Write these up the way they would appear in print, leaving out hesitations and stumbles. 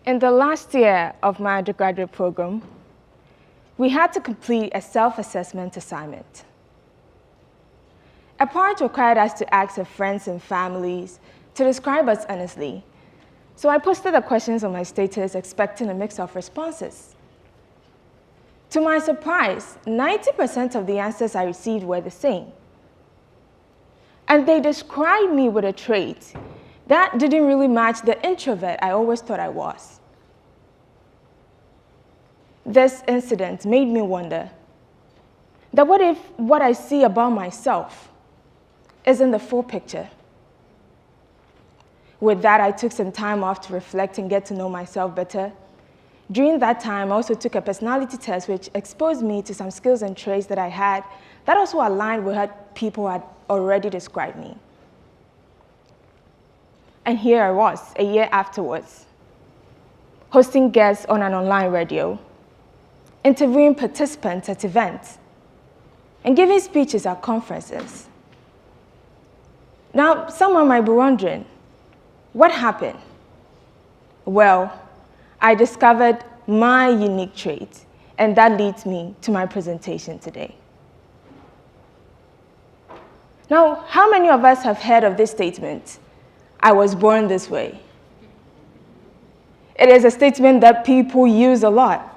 In the last year of my undergraduate program, we had to complete a self-assessment assignment. A part required us to ask our friends and families to describe us honestly, so I posted the questions on my status expecting a mix of responses. To my surprise, 90% of the answers I received were the same. And they described me with a trait that didn't really match the introvert I always thought I was. This incident made me wonder that what if what I see about myself isn't the full picture? With that, I took some time off to reflect and get to know myself better. During that time, I also took a personality test, which exposed me to some skills and traits that I had that also aligned with what people had already described me. And here I was, a year afterwards, hosting guests on an online radio, interviewing participants at events, and giving speeches at conferences. Now, someone might be wondering, what happened? Well, I discovered my unique trait, and that leads me to my presentation today. Now, how many of us have heard of this statement, "I was born this way"? It is a statement that people use a lot.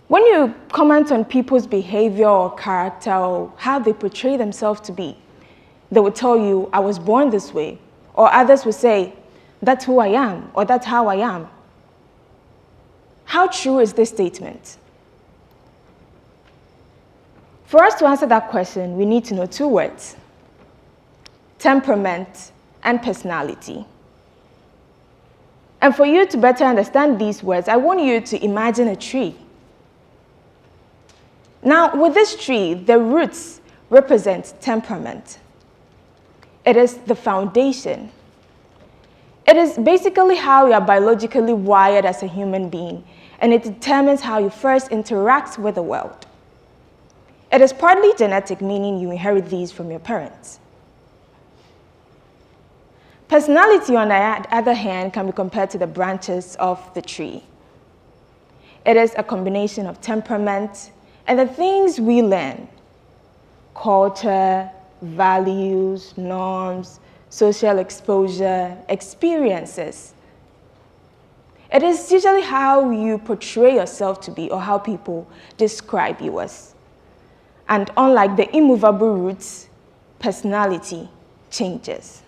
When you comment on people's behavior or character or how they portray themselves to be, they will tell you, "I was born this way," or others will say, "That's who I am," or "That's how I am." How true is this statement? For us to answer that question, we need to know two words: temperament and personality. And for you to better understand these words, I want you to imagine a tree. Now, with this tree, the roots represent temperament. It is the foundation. It is basically how you are biologically wired as a human being, and it determines how you first interact with the world. It is partly genetic, meaning you inherit these from your parents. Personality, on the other hand, can be compared to the branches of the tree. It is a combination of temperament and the things we learn: culture, values, norms, social exposure, experiences. It is usually how you portray yourself to be or how people describe you as. And unlike the immovable roots, personality changes.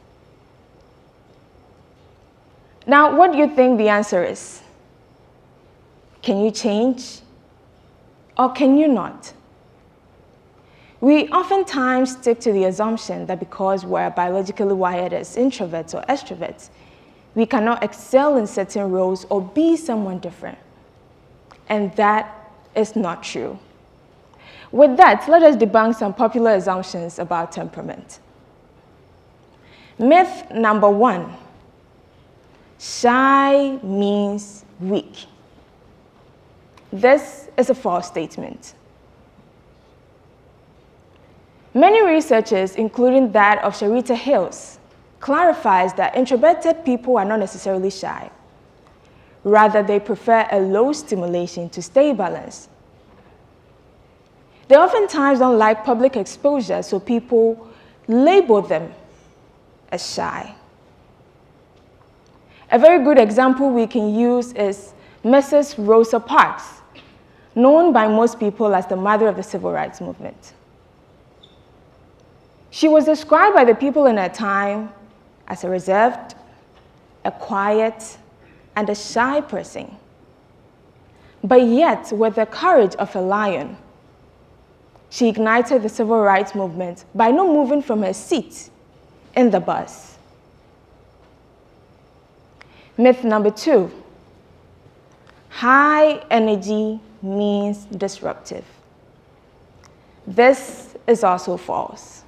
Now, what do you think the answer is? Can you change? Or can you not? We oftentimes stick to the assumption that because we're biologically wired as introverts or extroverts, we cannot excel in certain roles or be someone different. And that is not true. With that, let us debunk some popular assumptions about temperament. Myth number 1: shy means weak. This is a false statement. Many researchers, including that of Sharita Hills, clarifies that introverted people are not necessarily shy. Rather, they prefer a low stimulation to stay balanced. They oftentimes don't like public exposure, so people label them as shy. A very good example we can use is Mrs. Rosa Parks, known by most people as the mother of the civil rights movement. She was described by the people in her time as a reserved, a quiet, and a shy person. But yet, with the courage of a lion, she ignited the civil rights movement by not moving from her seat in the bus. Myth number 2: high energy means disruptive. This is also false.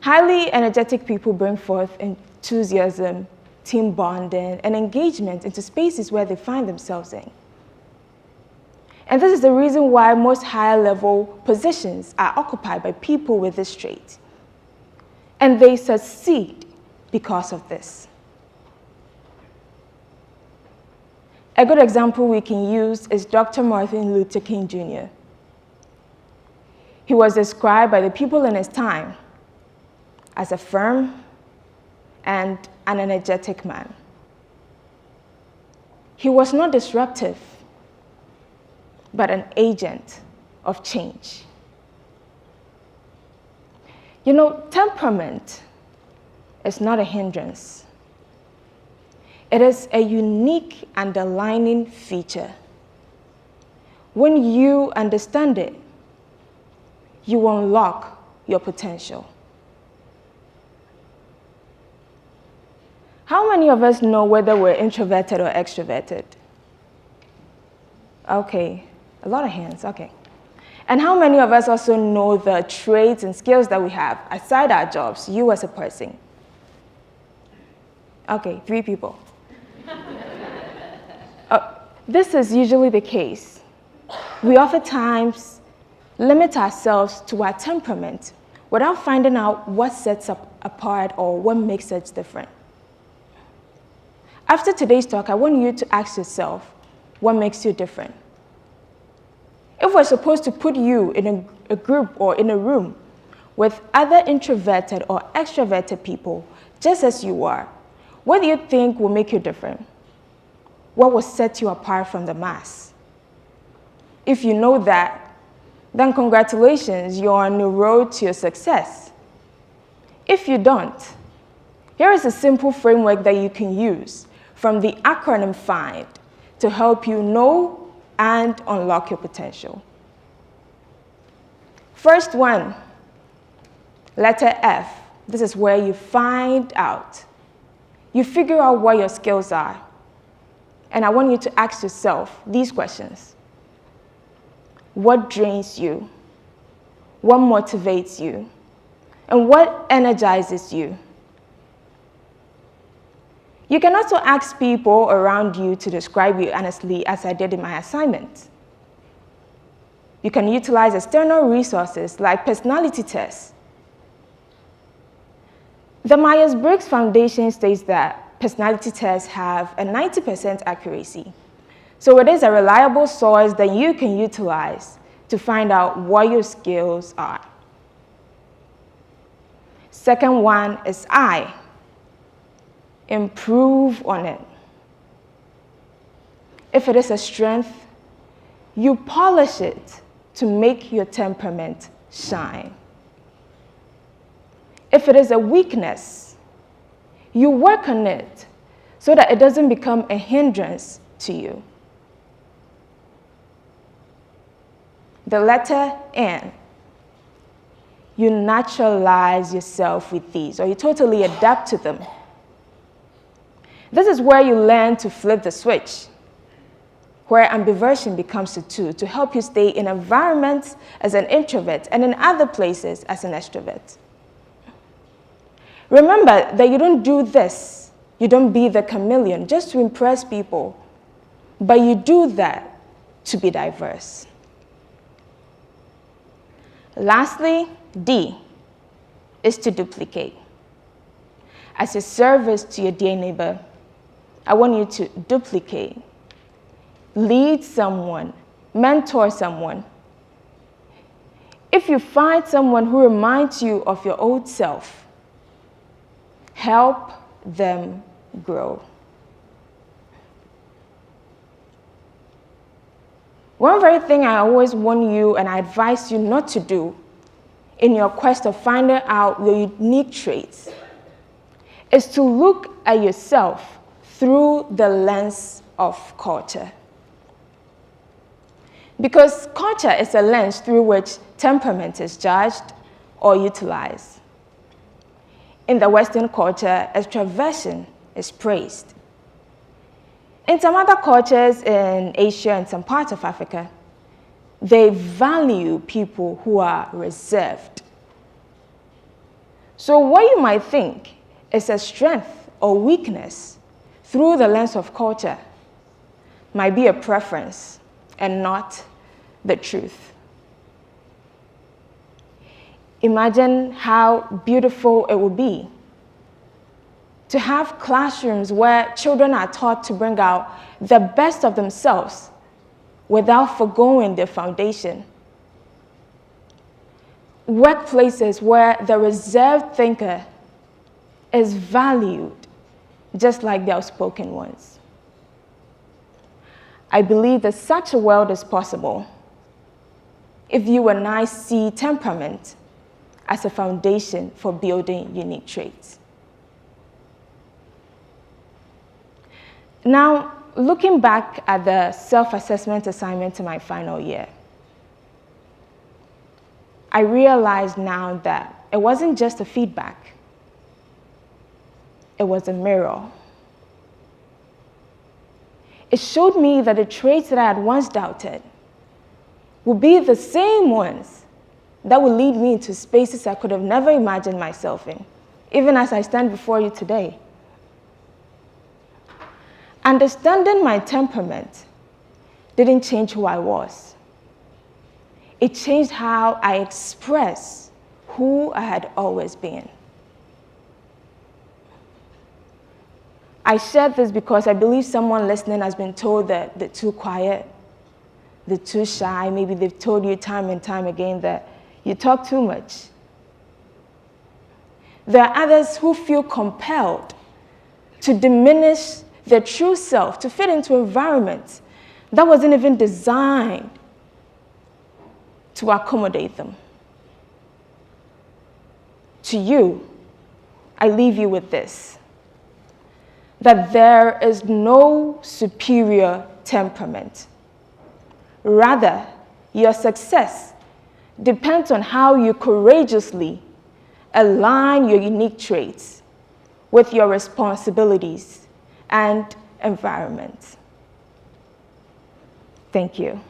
Highly energetic people bring forth enthusiasm, team bonding, and engagement into spaces where they find themselves in. And this is the reason why most higher level positions are occupied by people with this trait. And they succeed because of this. A good example we can use is Dr. Martin Luther King Jr. He was described by the people in his time as a firm and an energetic man. He was not disruptive, but an agent of change. You know, temperament is not a hindrance. It is a unique underlying feature. When you understand it, you unlock your potential. How many of us know whether we're introverted or extroverted? Okay, a lot of hands, okay. And how many of us also know the traits and skills that we have aside our jobs, you as a person? Okay, 3 people. This is usually the case. We oftentimes limit ourselves to our temperament without finding out what sets us apart or what makes us different. After today's talk, I want you to ask yourself, what makes you different? If we're supposed to put you in a group or in a room with other introverted or extroverted people, just as you are, what do you think will make you different? What will set you apart from the mass? If you know that, then congratulations, you're on the road to your success. If you don't, here is a simple framework that you can use from the acronym FIND to help you know and unlock your potential. First one, letter F. This is where you find out. You figure out what your skills are. And I want you to ask yourself these questions. What drains you? What motivates you? And what energizes you? You can also ask people around you to describe you honestly, as I did in my assignment. You can utilize external resources like personality tests. The Myers-Briggs Foundation states that personality tests have a 90% accuracy. So it is a reliable source that you can utilize to find out what your skills are. Second one is I. Improve on it. If it is a strength, you polish it to make your temperament shine. If it is a weakness, you work on it so that it doesn't become a hindrance to you. The letter N. You naturalize yourself with these, or you totally adapt to them. This is where you learn to flip the switch, where ambiversion becomes a tool to help you stay in environments as an introvert and in other places as an extrovert. Remember that you don't do this, you don't be the chameleon just to impress people, but you do that to be diverse. Lastly, D is to duplicate. As a service to your dear neighbor, I want you to duplicate, lead someone, mentor someone. If you find someone who reminds you of your old self, help them grow. One very thing I always warn you and I advise you not to do in your quest of finding out your unique traits is to look at yourself through the lens of culture. Because culture is a lens through which temperament is judged or utilized. In the Western culture, extraversion is praised. In some other cultures in Asia and some parts of Africa, they value people who are reserved. So what you might think is a strength or weakness through the lens of culture might be a preference and not the truth. Imagine how beautiful it would be to have classrooms where children are taught to bring out the best of themselves without forgoing their foundation. Workplaces where the reserved thinker is valued just like the outspoken ones. I believe that such a world is possible if you and I see temperament as a foundation for building unique traits. Now, looking back at the self-assessment assignment in my final year, I realized now that it wasn't just a feedback, it was a mirror. It showed me that the traits that I had once doubted would be the same ones that would lead me into spaces I could have never imagined myself in, even as I stand before you today. Understanding my temperament didn't change who I was. It changed how I express who I had always been. I share this because I believe someone listening has been told that they're too quiet, they're too shy. Maybe they've told you time and time again that you talk too much. There are others who feel compelled to diminish their true self, to fit into an environment that wasn't even designed to accommodate them. To you, I leave you with this, that there is no superior temperament. Rather, your success depends on how you courageously align your unique traits with your responsibilities and environment. Thank you.